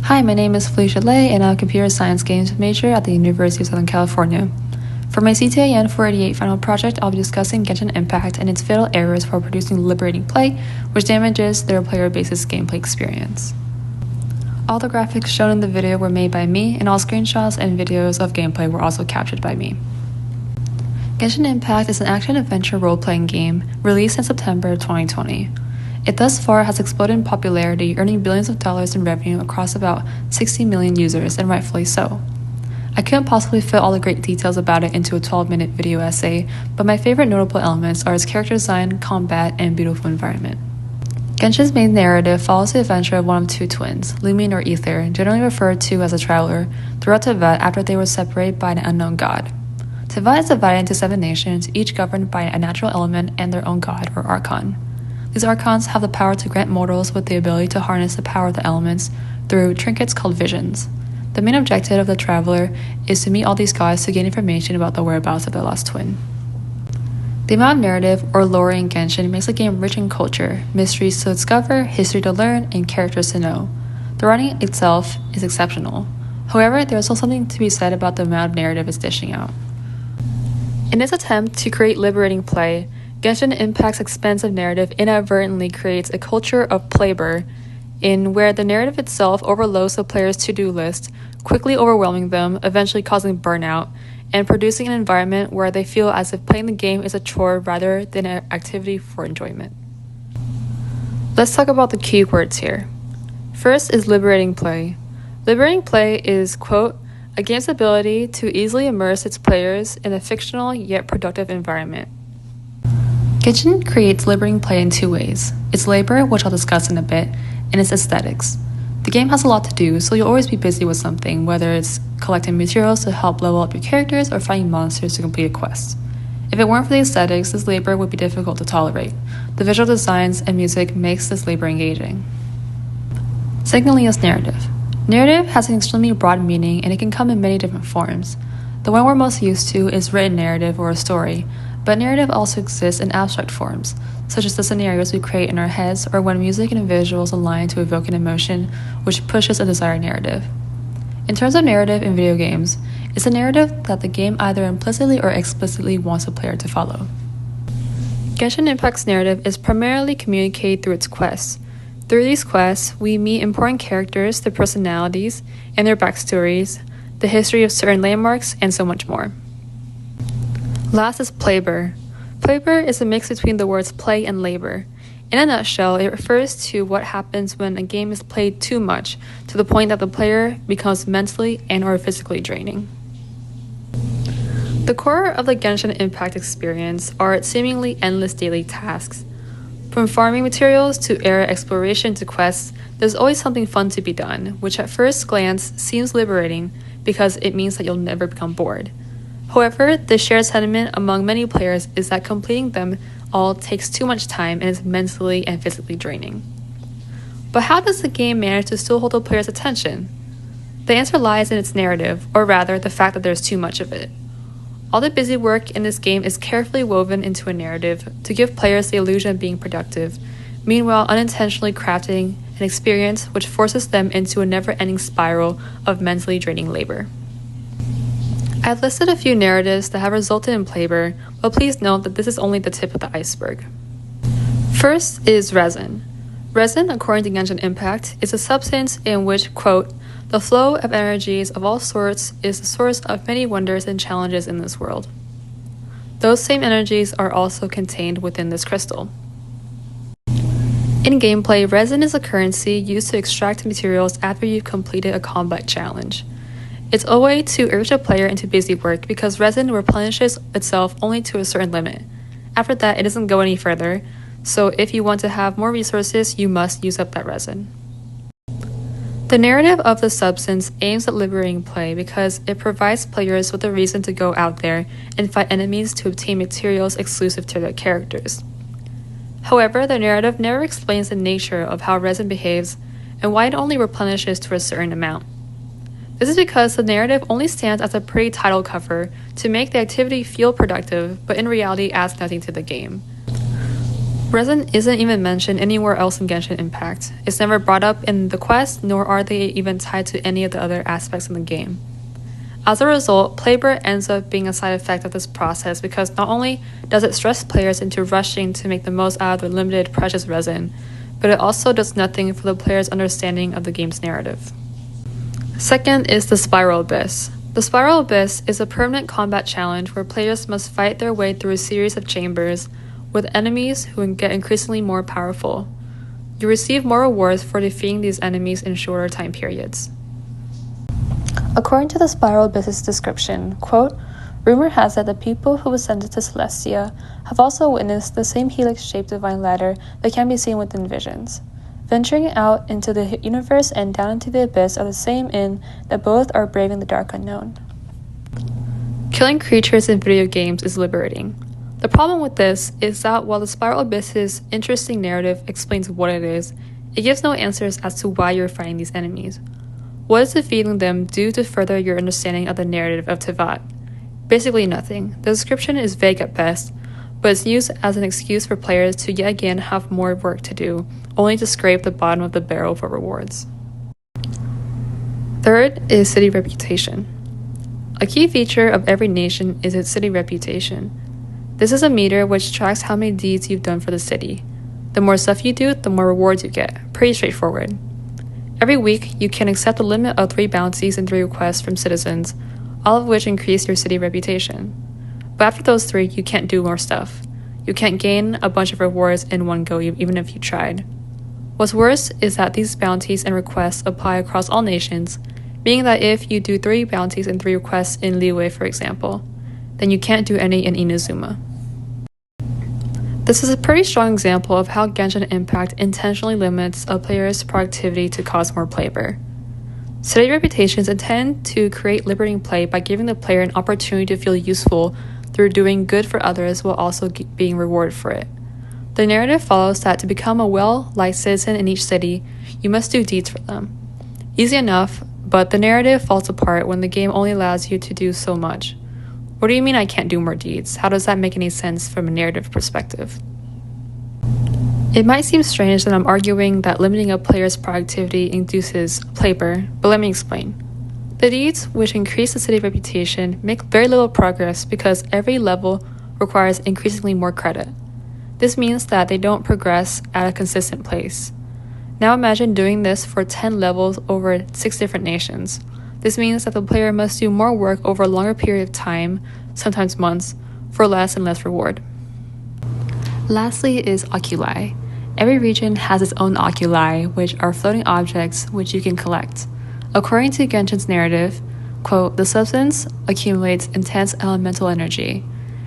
Hi, my name is Felicia Lay, and I'm a computer science games major at the University of Southern California. For my CTAN 488 final project, I'll be discussing Genshin Impact and its fatal errors for producing liberating play, which damages their player base's gameplay experience. All the graphics shown in the video were made by me, and all screenshots and videos of gameplay were also captured by me. Genshin Impact is an action-adventure role-playing game released in September 2020. It thus far has exploded in popularity, earning billions of dollars in revenue across about 60 million users, and rightfully so. I couldn't possibly fit all the great details about it into a 12-minute video essay, but my favorite notable elements are its character design, combat, and beautiful environment. Genshin's main narrative follows the adventure of one of two twins, Lumion or Ether, generally referred to as a traveler, throughout Tibet after they were separated by an unknown god. Tibet is divided into 7 nations, each governed by a natural element and their own god or archon. These archons have the power to grant mortals with the ability to harness the power of the elements through trinkets called visions. The main objective of the traveler is to meet all these gods to gain information about the whereabouts of their lost twin. The amount of narrative or lore in Genshin makes the game rich in culture, mysteries to discover, history to learn, and characters to know. The writing itself is exceptional. However, there is also something to be said about the amount of narrative it's dishing out. In its attempt to create liberating play, Genshin Impact's expansive narrative inadvertently creates a culture of Playbor, in where the narrative itself overloads the player's to-do list, quickly overwhelming them, eventually causing burnout, and producing an environment where they feel as if playing the game is a chore rather than an activity for enjoyment. Let's talk about the key words here. First is liberating play. Liberating play is, quote, a game's ability to easily immerse its players in a fictional yet productive environment. Genshin creates liberating play in 2 ways: its labor, which I'll discuss in a bit, and its aesthetics. The game has a lot to do, so you'll always be busy with something, whether it's collecting materials to help level up your characters or fighting monsters to complete a quest. If it weren't for the aesthetics, this labor would be difficult to tolerate. The visual designs and music makes this labor engaging. Secondly is narrative. Narrative has an extremely broad meaning, and it can come in many different forms. The one we're most used to is written narrative or a story, but narrative also exists in abstract forms, such as the scenarios we create in our heads or when music and visuals align to evoke an emotion which pushes a desired narrative. In terms of narrative in video games, it's a narrative that the game either implicitly or explicitly wants the player to follow. Genshin Impact's narrative is primarily communicated through its quests. Through these quests, we meet important characters, their personalities, and their backstories, the history of certain landmarks, and so much more. Last is Playbor. Playbor is a mix between the words play and labor. In a nutshell, it refers to what happens when a game is played too much, to the point that the player becomes mentally and or physically draining. The core of the Genshin Impact experience are its seemingly endless daily tasks. From farming materials to area exploration to quests, there's always something fun to be done, which at first glance seems liberating because it means that you'll never become bored. However, the shared sentiment among many players is that completing them all takes too much time and is mentally and physically draining. But how does the game manage to still hold the player's attention? The answer lies in its narrative, or rather, the fact that there's too much of it. All the busy work in this game is carefully woven into a narrative to give players the illusion of being productive, meanwhile unintentionally crafting an experience which forces them into a never-ending spiral of mentally draining labor. I've listed a few narratives that have resulted in Playbor, but please note that this is only the tip of the iceberg. First is resin. Resin, according to Genshin Impact, is a substance in which, quote, the flow of energies of all sorts is the source of many wonders and challenges in this world. Those same energies are also contained within this crystal. In gameplay, resin is a currency used to extract materials after you've completed a combat challenge. It's a way to urge a player into busy work because resin replenishes itself only to a certain limit. After that, it doesn't go any further, so if you want to have more resources, you must use up that resin. The narrative of the substance aims at liberating play because it provides players with a reason to go out there and fight enemies to obtain materials exclusive to their characters. However, the narrative never explains the nature of how resin behaves and why it only replenishes to a certain amount. This is because the narrative only stands as a pretty title cover to make the activity feel productive, but in reality adds nothing to the game. Resin isn't even mentioned anywhere else in Genshin Impact. It's never brought up in the quest, nor are they even tied to any of the other aspects of the game. As a result, Playbor ends up being a side effect of this process because not only does it stress players into rushing to make the most out of their limited precious resin, but it also does nothing for the player's understanding of the game's narrative. Second is the Spiral Abyss. The Spiral Abyss is a permanent combat challenge where players must fight their way through a series of chambers with enemies who get increasingly more powerful. You receive more rewards for defeating these enemies in shorter time periods. According to the Spiral Abyss's description, quote, rumor has it that people who ascended to Celestia have also witnessed the same helix-shaped divine ladder that can be seen within visions. Venturing out into the universe and down into the abyss are the same in that both are braving the dark unknown. Killing creatures in video games is liberating. The problem with this is that while the Spiral Abyss's interesting narrative explains what it is, it gives no answers as to why you're fighting these enemies. What is defeating them do to further your understanding of the narrative of Teyvat? Basically nothing. The description is vague at best, but it's used as an excuse for players to yet again have more work to do, only to scrape the bottom of the barrel for rewards. Third is city reputation. A key feature of every nation is its city reputation. This is a meter which tracks how many deeds you've done for the city. The more stuff you do, the more rewards you get. Pretty straightforward. Every week, you can accept a limit of 3 bounties and 3 requests from citizens, all of which increase your city reputation. But after those 3, you can't do more stuff. You can't gain a bunch of rewards in one go even if you tried. What's worse is that these bounties and requests apply across all nations, meaning that if you do 3 bounties and 3 requests in Liyue, for example, then you can't do any in Inazuma. This is a pretty strong example of how Genshin Impact intentionally limits a player's productivity to cause more Playbor. City reputations intend to create liberating play by giving the player an opportunity to feel useful through doing good for others while also being rewarded for it. The narrative follows that to become a well-liked citizen in each city, you must do deeds for them. Easy enough, but the narrative falls apart when the game only allows you to do so much. What do you mean I can't do more deeds? How does that make any sense from a narrative perspective? It might seem strange that I'm arguing that limiting a player's productivity induces Playbor, but let me explain. The deeds, which increase the city reputation, make very little progress because every level requires increasingly more credit. This means that they don't progress at a consistent pace. Now imagine doing this for 10 levels over 6 different nations. This means that the player must do more work over a longer period of time, sometimes months, for less and less reward. Lastly is oculi. Every region has its own oculi, which are floating objects which you can collect. According to Genshin's narrative, quote, the substance accumulates intense elemental energy,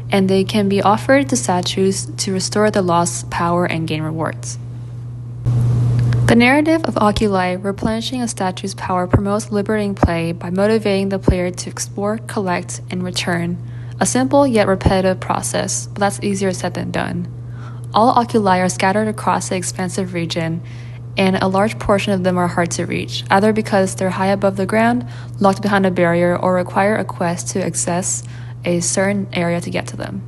and they can be offered to statues to restore their lost power and gain rewards. The narrative of oculi replenishing a statue's power promotes liberating play by motivating the player to explore, collect, and return, a simple yet repetitive process, but that's easier said than done. All oculi are scattered across the expansive region, and a large portion of them are hard to reach, either because they're high above the ground, locked behind a barrier, or require a quest to access a certain area to get to them.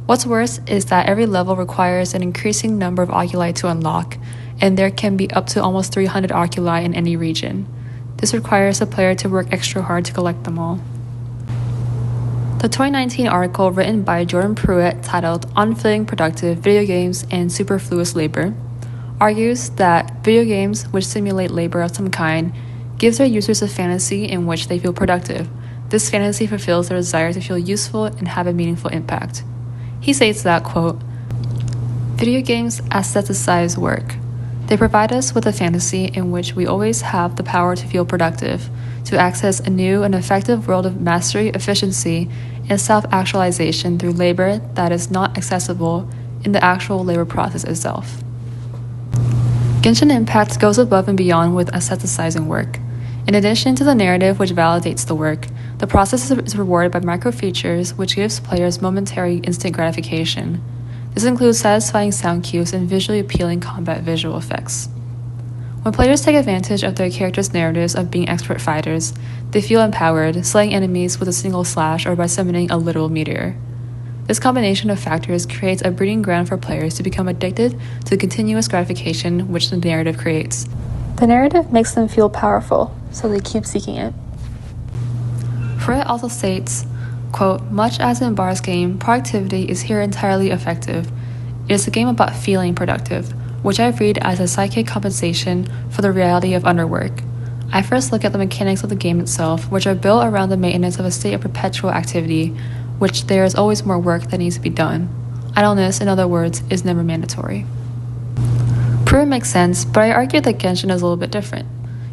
What's worse is that every level requires an increasing number of oculi to unlock, and there can be up to almost 300 oculi in any region. This requires the player to work extra hard to collect them all. The 2019 article written by Jordan Pruitt titled Unfitting Productive Video Games and Superfluous Labor argues that video games which simulate labor of some kind gives their users a fantasy in which they feel productive. This fantasy fulfills their desire to feel useful and have a meaningful impact. He states that, quote, video games aestheticize work. They provide us with a fantasy in which we always have the power to feel productive, to access a new and effective world of mastery, efficiency, and self-actualization through labor that is not accessible in the actual labor process itself. Genshin Impact goes above and beyond with aestheticizing work. In addition to the narrative which validates the work, the process is rewarded by micro-features which gives players momentary instant gratification. This includes satisfying sound cues and visually appealing combat visual effects. When players take advantage of their characters' narratives of being expert fighters, they feel empowered, slaying enemies with a single slash or by summoning a literal meteor. This combination of factors creates a breeding ground for players to become addicted to the continuous gratification which the narrative creates. The narrative makes them feel powerful, so they keep seeking it. Fred also states, quote, "Much as in Bar's game, productivity is here entirely effective. It is a game about feeling productive, which I read as a psychic compensation for the reality of underwork. I first look at the mechanics of the game itself, which are built around the maintenance of a state of perpetual activity, which there is always more work that needs to be done. Idleness, in other words, is never mandatory." Proof makes sense, but I argue that Genshin is a little bit different.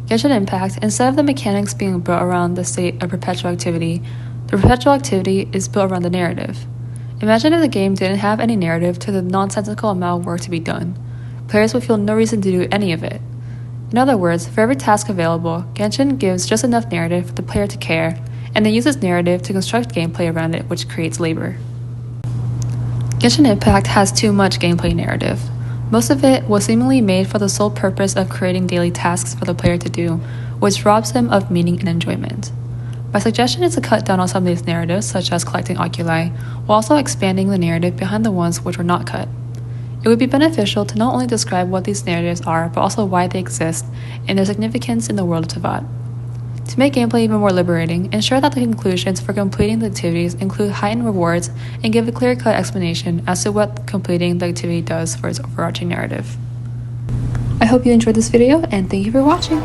Genshin Impact, instead of the mechanics being built around the state of perpetual activity, the perpetual activity is built around the narrative. Imagine if the game didn't have any narrative to the nonsensical amount of work to be done. Players would feel no reason to do any of it. In other words, for every task available, Genshin gives just enough narrative for the player to care, and then uses narrative to construct gameplay around it, which creates labor. Genshin Impact has too much gameplay narrative. Most of it was seemingly made for the sole purpose of creating daily tasks for the player to do, which robs him of meaning and enjoyment. My suggestion is to cut down on some of these narratives, such as collecting oculi, while also expanding the narrative behind the ones which were not cut. It would be beneficial to not only describe what these narratives are, but also why they exist and their significance in the world of Teyvat. To make gameplay even more liberating, ensure that the conclusions for completing the activities include heightened rewards and give a clear-cut explanation as to what completing the activity does for its overarching narrative. I hope you enjoyed this video, and thank you for watching!